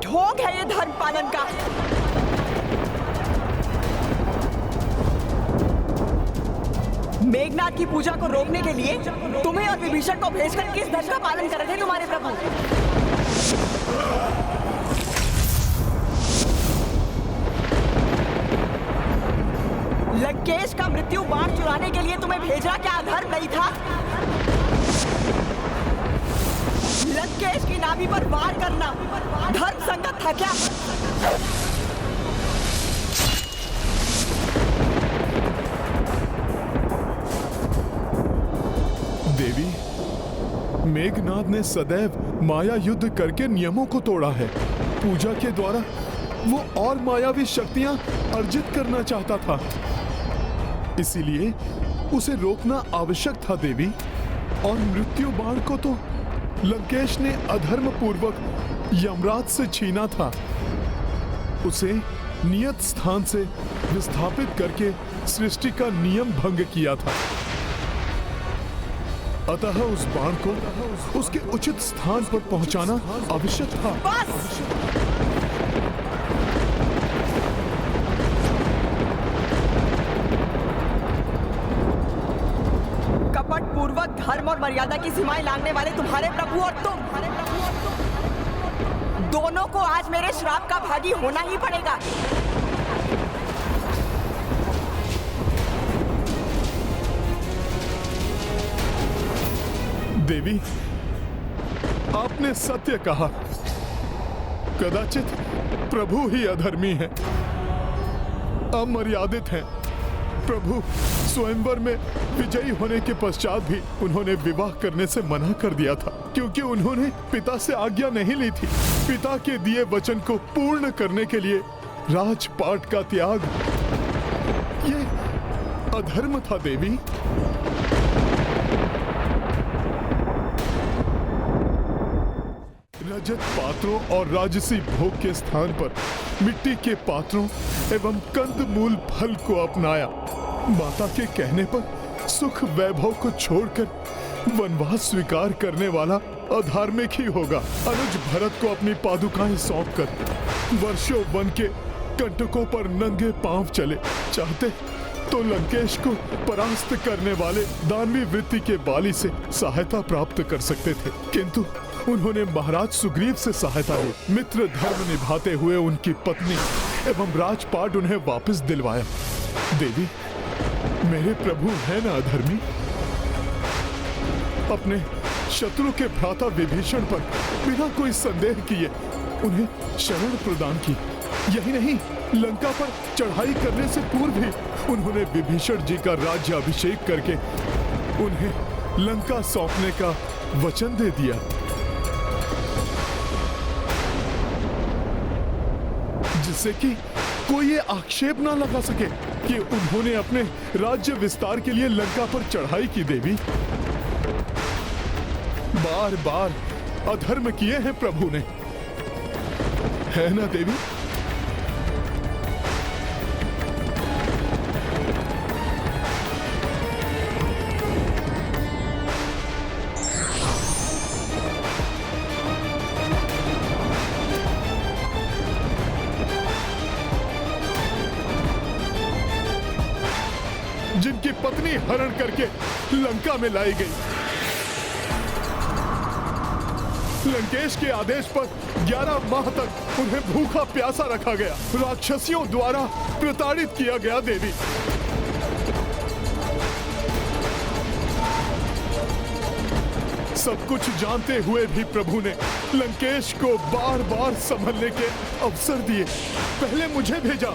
ढोंग है ये धर्म पालन का। मेघनाथ की पूजा को रोकने के लिए तुम्हें और विभीषण को भेजकर किस धर्म का पालन कर रहे थे तुम्हारे प्रभु? लंकेश का मृत्यु बाण चुराने के लिए तुम्हें भेजा क्या अधर्म नहीं था? लंकेश की नाभि पर वार करना धर्म संगत था क्या? देवी, मेघनाद ने सदैव माया युद्ध करके नियमों को तोड़ा है। पूजा के द्वारा वो और मायावी शक्तियां अर्जित करना चाहता था, इसीलिए उसे रोकना आवश्यक था देवी। और मृत्यु बाण को तो लंकेश ने अधर्म पूर्वक यमराज से छीना था। उसे नियत स्थान से विस्थापित करके सृष्टि का नियम भंग किया था। अतः उस बाण को उसके उचित स्थान पर पहुंचाना आवश्यक था। बस! कपट पूर्वक धर्म और मर्यादा की सीमाएं लांघने वाले तुम्हारे प्रभु और तुम दोनों को आज मेरे श्राप का भागी होना ही पड़ेगा। देवी, आपने सत्य कहा। कदाचित प्रभु ही अधर्मी हैं, अमर्यादित हैं। प्रभु स्वयंवर में विजयी होने के पश्चात भी उन्होंने विवाह करने से मना कर दिया था, क्योंकि उन्होंने पिता से आज्ञा नहीं ली थी। पिता के दिए वचन को पूर्ण करने के लिए राजपाट का त्याग, ये अधर्म था देवी। रजत पात्रों और राजसी भोग के स्थान पर मिट्टी के पात्रों एवं कंदमूल फल को अपनाया। माता के कहने पर सुख वैभव को छोड़कर वनवास स्वीकार करने वाला अधार्मिक ही होगा। अनुज भरत को अपनी पादुकाएं सौंपकर वर्षों वन के कंटकों पर नंगे पांव चले। चाहते तो लंकेश को परास्त करने वाले दानवी वृत्ति के बाली से सहायता प्राप्त कर सकते थे, किंतु उन्होंने महाराज सुग्रीव से सहायता ली। मित्र धर्म निभाते हुए उनकी पत्नी एवं राजपाट उन्हें वापस दिलवाया। देवी, मेरे प्रभु है ना अधर्मी? अपने शत्रु के भ्राता विभीषण पर बिना कोई संदेह किए उन्हें शरण प्रदान की। यही नहीं, लंका पर चढ़ाई करने से पूर्व भी उन्होंने विभीषण जी का राज्य अभिषेक करके उन्हें लंका सौंपने का वचन दे दिया, जिससे कि कोई ये आक्षेप ना लगा सके कि उन्होंने अपने राज्य विस्तार के लिए लंका पर चढ़ाई की। देवी, बार बार अधर्म किए हैं प्रभु ने, है ना देवी? जिनकी पत्नी हरण करके लंका में लाई गई। लंकेश के आदेश पर 11 माह तक उन्हें भूखा प्यासा रखा गया, राक्षसियों द्वारा प्रताड़ित किया गया। देवी, सब कुछ जानते हुए भी प्रभु ने लंकेश को बार बार संभलने के अवसर दिए। पहले मुझे भेजा,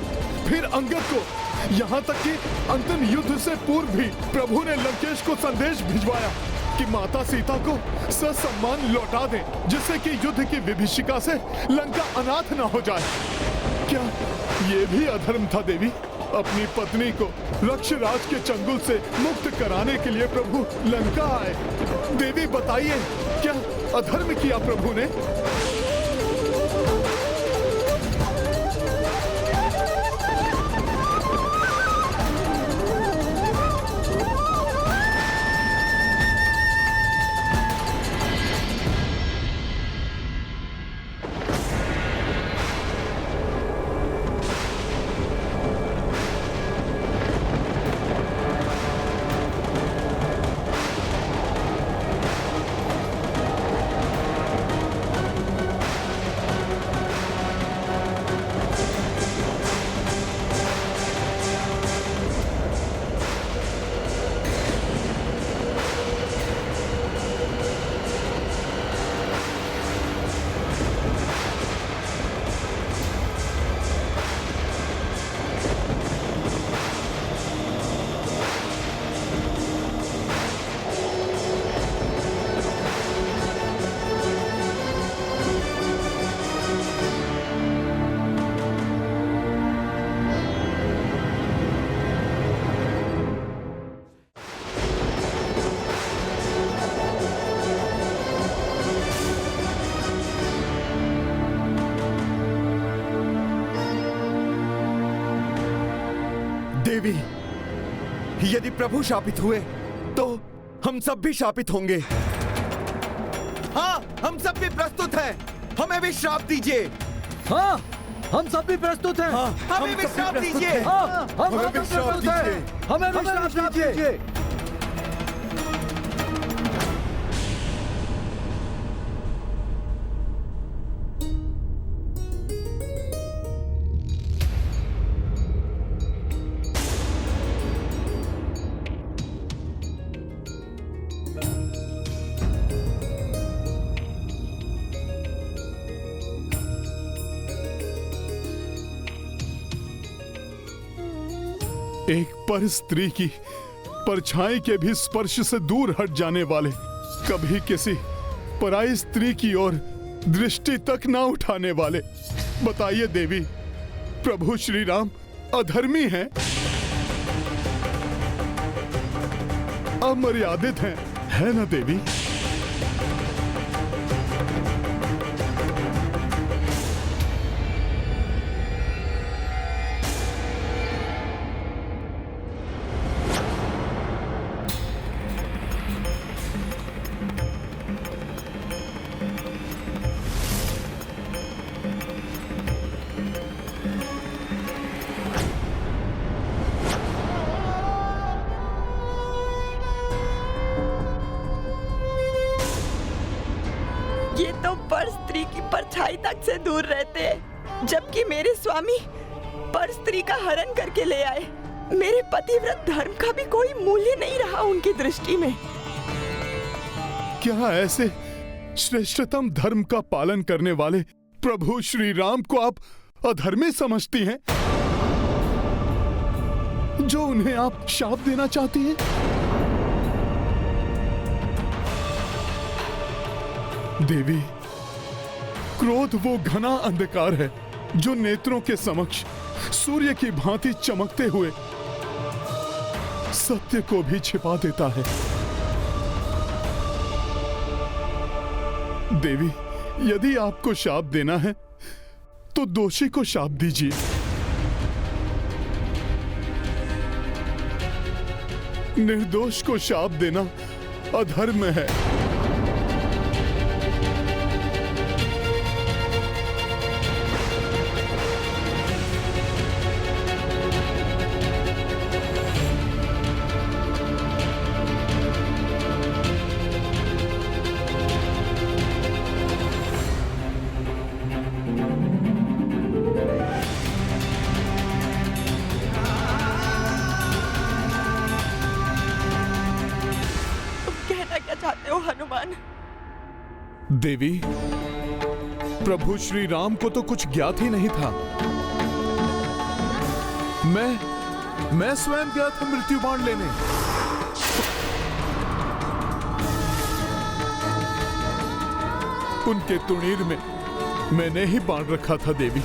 फिर अंगद को, यहाँ तक कि अंतिम युद्ध से पूर्व भी प्रभु ने लंकेश को संदेश भिजवाया कि माता सीता को ससम्मान लौटा दें, जिससे कि युद्ध की विभीषिका से लंका अनाथ न हो जाए। क्या ये भी अधर्म था देवी? अपनी पत्नी को रक्षराज के चंगुल से मुक्त कराने के लिए प्रभु लंका आए। देवी बताइए, क्या अधर्म किया प्रभु ने? देवी, यदि प्रभु शापित हुए तो हम सब भी शापित होंगे। हाँ, हम सब भी प्रस्तुत हैं। हमें भी श्राप दीजिए। हाँ, हम सब भी प्रस्तुत हैं। हाँ, हमें भी सब भी श्राप प्रस्तुत दीजिए। हैं। हाँ, हम हमें सब भी श्राप प्रस्तुत हैं। दीजिए। हमें भी श्राप दीजिए। एक पर स्त्री की परछाई के भी स्पर्श से दूर हट जाने वाले, कभी किसी पराई स्त्री की ओर दृष्टि तक ना उठाने वाले, बताइए देवी, प्रभु श्री राम अधर्मी हैं, अमर्यादित हैं, है ना देवी? ये तो पर स्त्री की परछाई तक से दूर रहते हैं, जबकि मेरे स्वामी पर स्त्री का हरण करके ले आए। मेरे पतिव्रत धर्म का भी कोई मूल्य नहीं रहा उनकी दृष्टि में। क्या ऐसे श्रेष्ठतम धर्म का पालन करने वाले प्रभु श्री राम को आप अधर्मी समझती हैं, जो उन्हें आप शाप देना चाहती हैं? देवी, क्रोध वो घना अंधकार है जो नेत्रों के समक्ष सूर्य की भांति चमकते हुए सत्य को भी छिपा देता है। देवी, यदि आपको शाप देना है तो दोषी को शाप दीजिए। निर्दोष को शाप देना अधर्म है। चाहते हो हनुमान? देवी, प्रभु श्री राम को तो कुछ ज्ञात ही नहीं था। मैं स्वयं गया था मृत्यु बाण लेने। उनके तुणीर में मैंने ही बाण रखा था देवी।